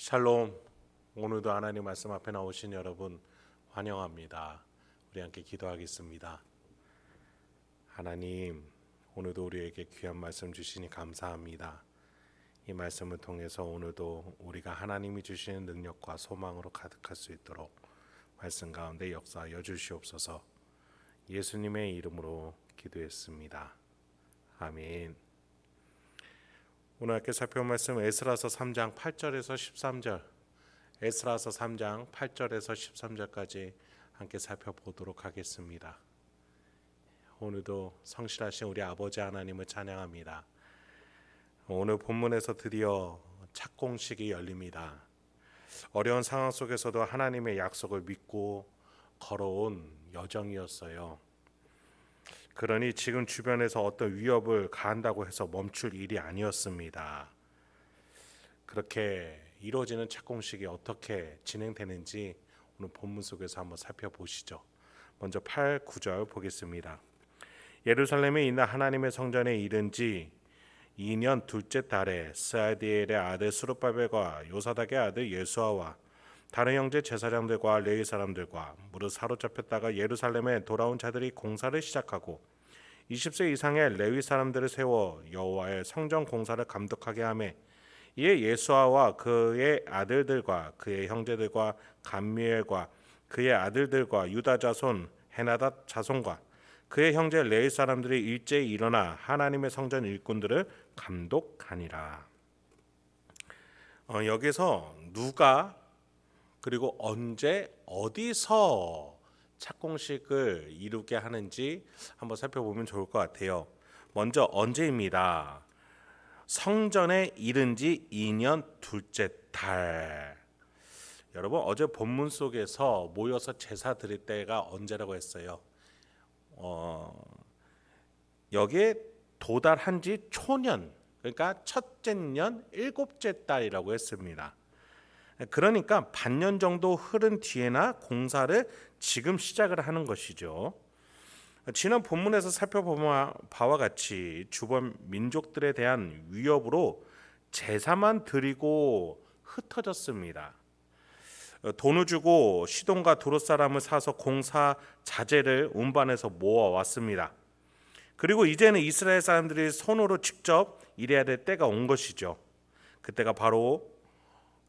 샬롬. 오늘도 하나님 말씀 앞에 나오신 여러분 환영합니다. 우리 함께 기도하겠습니다. 하나님, 오늘도 우리에게 귀한 말씀 주시니 감사합니다. 이 말씀을 통해서 오늘도 우리가 하나님이 주시는 능력과 소망으로 가득할 수 있도록 말씀 가운데 역사하여 주시옵소서. 예수님의 이름으로 기도했습니다. 아멘. 오늘 함께 살펴볼 말씀 에스라서 3장 8절에서 13절, 에스라서 3장 8절에서 13절까지 함께 살펴보도록 하겠습니다. 오늘도 성실하신 우리 아버지 하나님을 찬양합니다. 오늘 본문에서 드디어 착공식이 열립니다. 어려운 상황 속에서도 하나님의 약속을 믿고 걸어온 여정이었어요. 그러니 지금 주변에서 어떤 위협을 가한다고 해서 멈출 일이 아니었습니다. 그렇게 이루어지는 착공식이 어떻게 진행되는지 오늘 본문 속에서 한번 살펴보시죠. 먼저 8, 9절 보겠습니다. 예루살렘에 있는 하나님의 성전에 이른 지 2년 둘째 달에 스알디엘의 아들 스룹바벨과 요사닥의 아들 예수아와 다른 형제 제사장들과 레위 사람들과 무릇 사로잡혔다가 예루살렘에 돌아온 자들이 공사를 시작하고 20세 이상의 레위 사람들을 세워 여호와의 성전 공사를 감독하게 하매 이에 예수아와 그의 아들들과 그의 형제들과 감미엘과 그의 아들들과 유다 자손 헤나닷 자손과 그의 형제 레위 사람들이 일제히 일어나 하나님의 성전 일꾼들을 감독하니라. 여기서 누가 그리고 언제 어디서 착공식을 이루게 하는지 한번 살펴보면 좋을 것 같아요. 먼저 언제입니다. 성전에 이른 지 2년 둘째 달. 여러분, 어제 본문 속에서 모여서 제사 드릴 때가 언제라고 했어요. 여기에 도달한 지 초년, 그러니까 첫째 년 일곱째 달이라고 했습니다. 그러니까 반년 정도 흐른 뒤에나 공사를 지금 시작을 하는 것이죠. 지난 본문에서 살펴본 바와 같이 주변 민족들에 대한 위협으로 제사만 드리고 흩어졌습니다. 돈을 주고 시돈과 두롯 사람을 사서 공사 자재를 운반해서 모아왔습니다. 그리고 이제는 이스라엘 사람들이 손으로 직접 일해야 될 때가 온 것이죠. 그때가 바로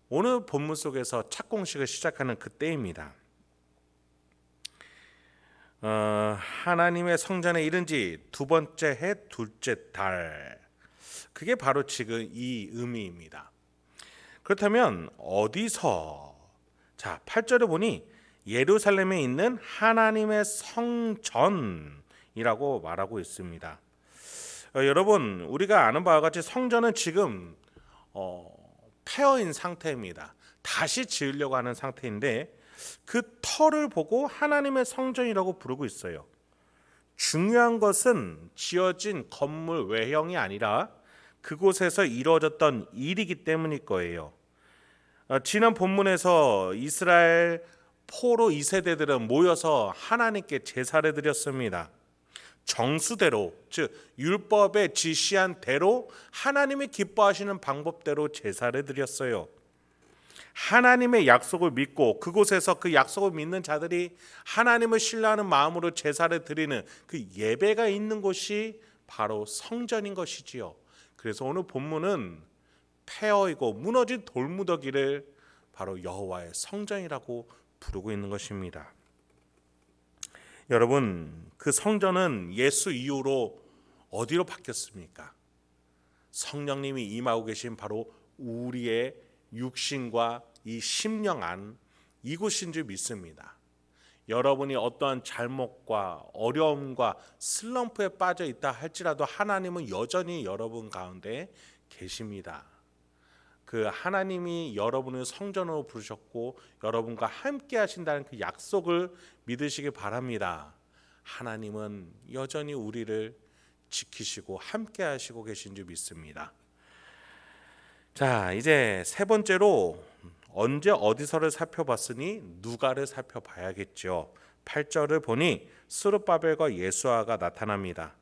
오늘 본문 속에서 착공식을 시작하는 그때입니다. 하나님의 성전에 이른 지 두 번째 해 둘째 달, 그게 바로 지금 이 의미입니다. 그렇다면 어디서? 자, 8절에 보니 예루살렘에 있는 하나님의 성전이라고 말하고 있습니다. 여러분, 우리가 아는 바와 같이 성전은 지금 폐허인 상태입니다. 다시 지으려고 하는 상태인데 그 터를 보고 하나님의 성전이라고 부르고 있어요. 중요한 것은 지어진 건물 외형이 아니라 그곳에서 이루어졌던 일이기 때문일 거예요. 지난 본문에서 이스라엘 포로 2세대들은 모여서 하나님께 제사를 드렸습니다. 정수대로, 즉 율법에 지시한 대로 하나님이 기뻐하시는 방법대로 제사를 드렸어요. 하나님의 약속을 믿고 그곳에서 그 약속을 믿는 자들이 하나님을 신뢰하는 마음으로 제사를 드리는 그 예배가 있는 곳이 바로 성전인 것이지요. 그래서 오늘 본문은 폐허이고 무너진 돌무더기를 바로 여호와의 성전이라고 부르고 있는 것입니다. 여러분, 그 성전은 예수 이후로 어디로 바뀌었습니까? 성령님이 임하고 계신 바로 우리의 육신과 이 심령 안 이곳인 줄 믿습니다. 여러분이 어떠한 잘못과 어려움과 슬럼프에 빠져 있다 할지라도 하나님은 여전히 여러분 가운데 계십니다. 그 하나님이 여러분을 성전으로 부르셨고 여러분과 함께 하신다는 그 약속을 믿으시기 바랍니다. 하나님은 여전히 우리를 지키시고 함께 하시고 계신 줄 믿습니다. 자, 이제 세 번째로 언제 어디서를 살펴봤으니 누가를 살펴봐야겠죠. 8절을 보니 스룹바벨과 예수아가 나타납니다.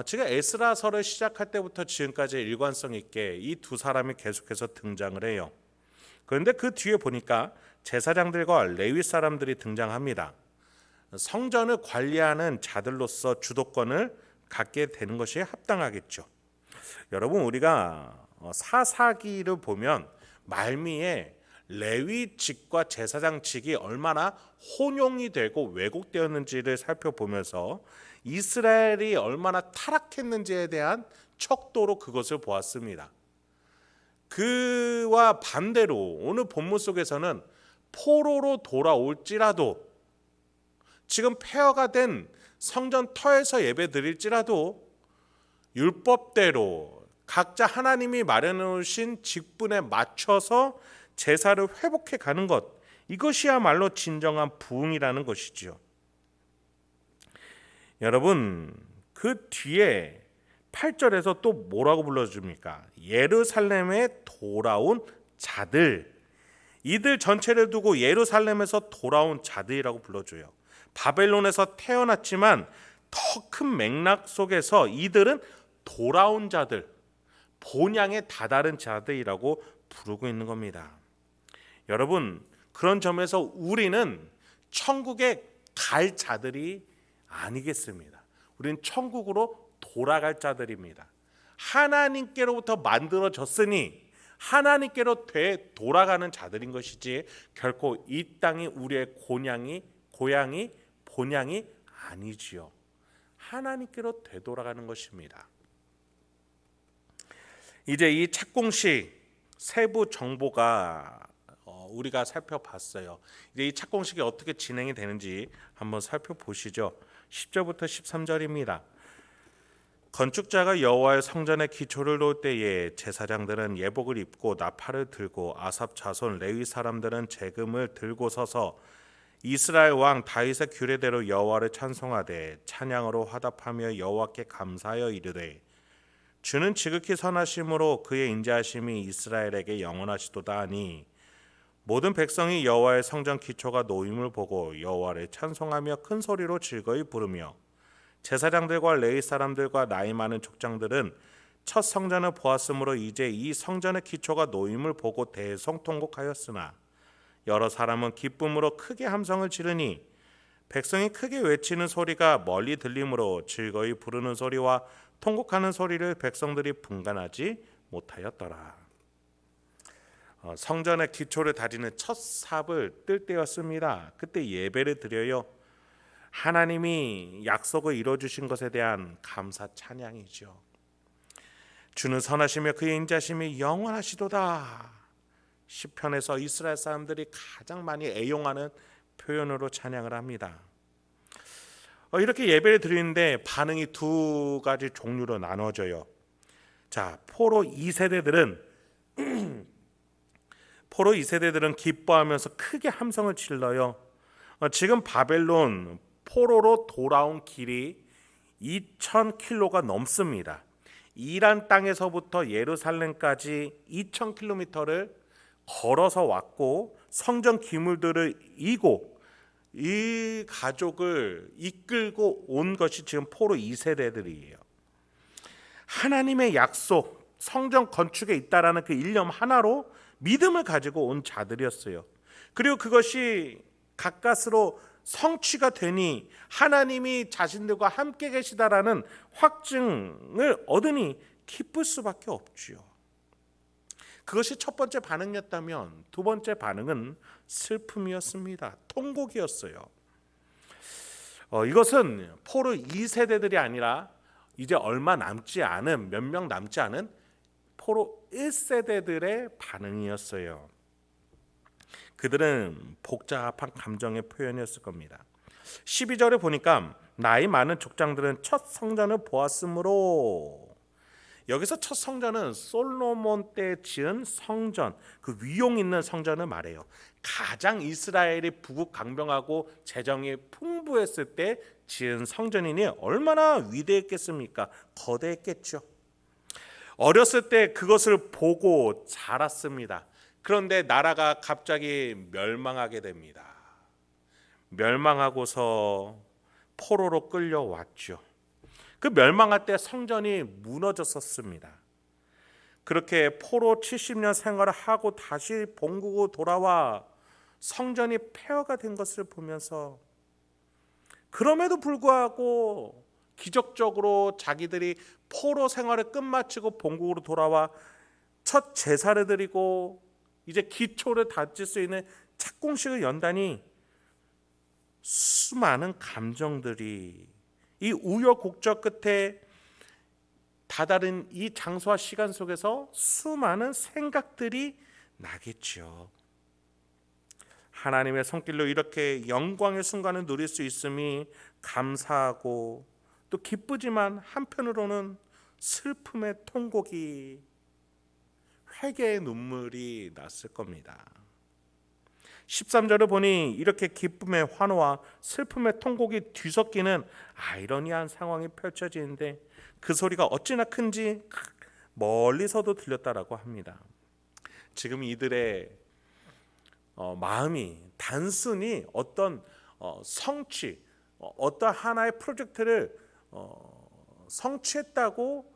제가 에스라서를 시작할 때부터 지금까지 일관성 있게 이 두 사람이 계속해서 등장을 해요. 그런데 그 뒤에 보니까 제사장들과 레위 사람들이 등장합니다. 성전을 관리하는 자들로서 주도권을 갖게 되는 것이 합당하겠죠. 여러분, 우리가 사사기를 보면 말미에 레위 직과 제사장 직이 얼마나 혼용이 되고 왜곡되었는지를 살펴보면서 이스라엘이 얼마나 타락했는지에 대한 척도로 그것을 보았습니다. 그와 반대로 오늘 본문 속에서는 포로로 돌아올지라도, 지금 폐허가 된 성전 터에서 예배 드릴지라도 율법대로 각자 하나님이 마련해 놓으신 직분에 맞춰서 제사를 회복해 가는 것, 이것이야말로 진정한 부흥이라는 것이지요. 여러분, 그 뒤에 8절에서 또 뭐라고 불러줍니까? 예루살렘에 돌아온 자들, 이들 전체를 두고 예루살렘에서 돌아온 자들이라고 불러줘요. 바벨론에서 태어났지만 더 큰 맥락 속에서 이들은 돌아온 자들, 본향에 다다른 자들이라고 부르고 있는 겁니다. 여러분, 그런 점에서 우리는 천국에 갈 자들이 아니겠습니다. 우리는 천국으로 돌아갈 자들입니다. 하나님께로부터 만들어졌으니 하나님께로 돌아가는 자들인 것이지, 결코 이 땅이 우리의 고향이 본향이 아니지요. 하나님께로 되돌아가는 것입니다. 이제 이 착공식 세부 정보가 우리가 살펴봤어요. 이제 이 착공식이 어떻게 진행이 되는지 한번 살펴보시죠. 10절부터 13절입니다. 건축자가 여호와의 성전의 기초를 놓을 때에 제사장들은 예복을 입고 나팔을 들고 아삽 자손 레위 사람들은 제금을 들고 서서 이스라엘 왕 다윗의 규례대로 여호와를 찬송하되 찬양으로 화답하며 여호와께 감사하여 이르되 주는 지극히 선하심으로 그의 인자하심이 이스라엘에게 영원하시도다 하니 모든 백성이 여호와의 성전 기초가 놓임을 보고 여호와를 찬송하며 큰 소리로 즐거이 부르며 제사장들과 레위 사람들과 나이 많은 족장들은 첫 성전을 보았으므로 이제 이 성전의 기초가 놓임을 보고 대성통곡하였으나 여러 사람은 기쁨으로 크게 함성을 지르니 백성이 크게 외치는 소리가 멀리 들리므로 즐거이 부르는 소리와 통곡하는 소리를 백성들이 분간하지 못하였더라. 성전의 기초를 다지는 첫 삽을 뜰 때였습니다. 그때 예배를 드려요. 하나님이 약속을 이루어주신 것에 대한 감사 찬양이죠. 주는 선하시며 그의 인자심이 영원하시도다. 시편에서 이스라엘 사람들이 가장 많이 애용하는 표현으로 찬양을 합니다. 이렇게 예배를 드리는데 반응이 두 가지 종류로 나눠져요. 자, 포로 2세대들은 기뻐하면서 크게 함성을 질러요. 지금 바벨론 포로로 돌아온 길이 2,000km가 넘습니다. 이란 땅에서부터 예루살렘까지 2,000km를 걸어서 왔고 성전 기물들을 이고 이 가족을 이끌고 온 것이 지금 포로 2세대들이에요. 하나님의 약속, 성전 건축에 있다라는 그 일념 하나로 믿음을 가지고 온 자들이었어요. 그리고 그것이 가까스로 성취가 되니 하나님이 자신들과 함께 계시다라는 확증을 얻으니 기쁠 수밖에 없지요. 그것이 첫 번째 반응이었다면 두 번째 반응은 슬픔이었습니다. 통곡이었어요. 이것은 포로 2세대들이 아니라 이제 얼마 남지 않은, 몇 명 남지 않은 포로 1세대들의 반응이었어요. 그들은 복잡한 감정의 표현이었을 겁니다. 12절에 보니까 나이 많은 족장들은 첫 성전을 보았으므로, 여기서 첫 성전은 솔로몬 때 지은 성전, 그 위용 있는 성전을 말해요. 가장 이스라엘이 부국강병하고 재정이 풍부했을 때 지은 성전이니 얼마나 위대했겠습니까? 거대했겠죠. 어렸을 때 그것을 보고 자랐습니다. 그런데 나라가 갑자기 멸망하게 됩니다. 멸망하고서 포로로 끌려왔죠. 그 멸망할 때 성전이 무너졌었습니다. 그렇게 포로 70년 생활을 하고 다시 본국으로 돌아와 성전이 폐허가 된 것을 보면서 그럼에도 불구하고 기적적으로 자기들이 포로 생활을 끝마치고 본국으로 돌아와 첫 제사를 드리고 이제 기초를 다질 수 있는 착공식을 연다니 수많은 감정들이 이 우여곡절 끝에 다다른 이 장소와 시간 속에서 수많은 생각들이 나겠죠. 하나님의 손길로 이렇게 영광의 순간을 누릴 수 있음이 감사하고 또 기쁘지만 한편으로는 슬픔의 통곡이 회개의 눈물이 났을 겁니다. 13절을 보니 이렇게 기쁨의 환호와 슬픔의 통곡이 뒤섞이는 아이러니한 상황이 펼쳐지는데 그 소리가 어찌나 큰지 멀리서도 들렸다라고 합니다. 지금 이들의 마음이 단순히 어떤 성취, 어떤 하나의 프로젝트를 성취했다고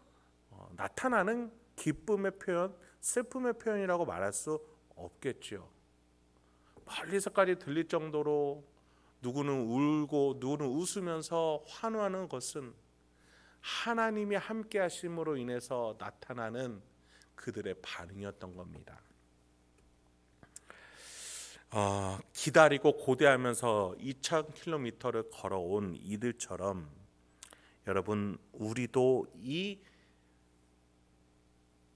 나타나는 기쁨의 표현, 슬픔의 표현이라고 말할 수 없겠죠. 멀리서까지 들릴 정도로 누구는 울고 누구는 웃으면서 환호하는 것은 하나님이 함께 하심으로 인해서 나타나는 그들의 반응이었던 겁니다. 기다리고 고대하면서 2000km를 걸어온 이들처럼 여러분 우리도 이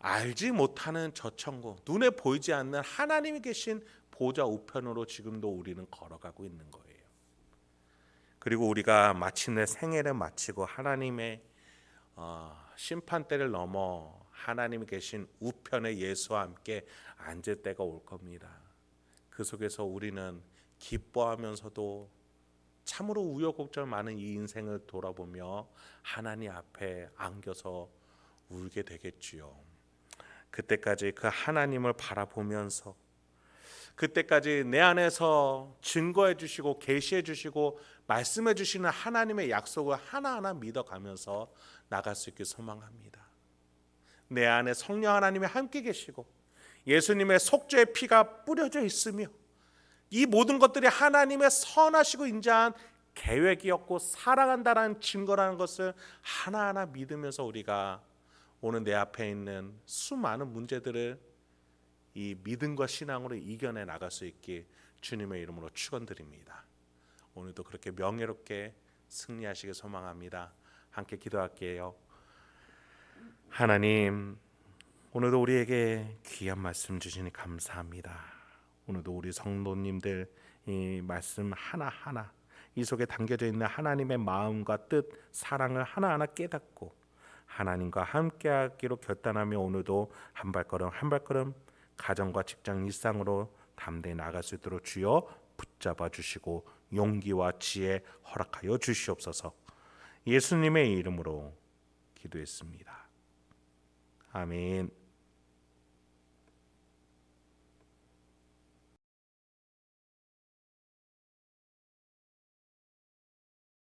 알지 못하는 저 천국, 눈에 보이지 않는 하나님이 계신 보좌 우편으로 지금도 우리는 걸어가고 있는 거예요. 그리고 우리가 마침내 생애를 마치고 하나님의 심판대를 넘어 하나님이 계신 우편의 예수와 함께 앉을 때가 올 겁니다. 그 속에서 우리는 기뻐하면서도 참으로 우여곡절 많은 이 인생을 돌아보며 하나님 앞에 안겨서 울게 되겠지요. 그때까지 그 하나님을 바라보면서 그때까지 내 안에서 증거해 주시고 계시해 주시고 말씀해 주시는 하나님의 약속을 하나하나 믿어가면서 나갈 수 있길 소망합니다. 내 안에 성령 하나님이 함께 계시고 예수님의 속죄의 피가 뿌려져 있으며 이 모든 것들이 하나님의 선하시고 인자한 계획이었고 사랑한다라는 증거라는 것을 하나하나 믿으면서 우리가 오늘 내 앞에 있는 수많은 문제들을 이 믿음과 신앙으로 이겨내 나갈 수 있게 주님의 이름으로 축원드립니다. 오늘도 그렇게 명예롭게 승리하시길 소망합니다. 함께 기도할게요. 하나님, 오늘도 우리에게 귀한 말씀 주시니 감사합니다. 오늘도 우리 성도님들 이 말씀 하나하나 이 속에 담겨져 있는 하나님의 마음과 뜻, 사랑을 하나하나 깨닫고 하나님과 함께하기로 결단하며 오늘도 한 발걸음 한 발걸음 가정과 직장 일상으로 담대히 나갈 수 있도록 주여 붙잡아 주시고 용기와 지혜 허락하여 주시옵소서. 예수님의 이름으로 기도했습니다. 아멘.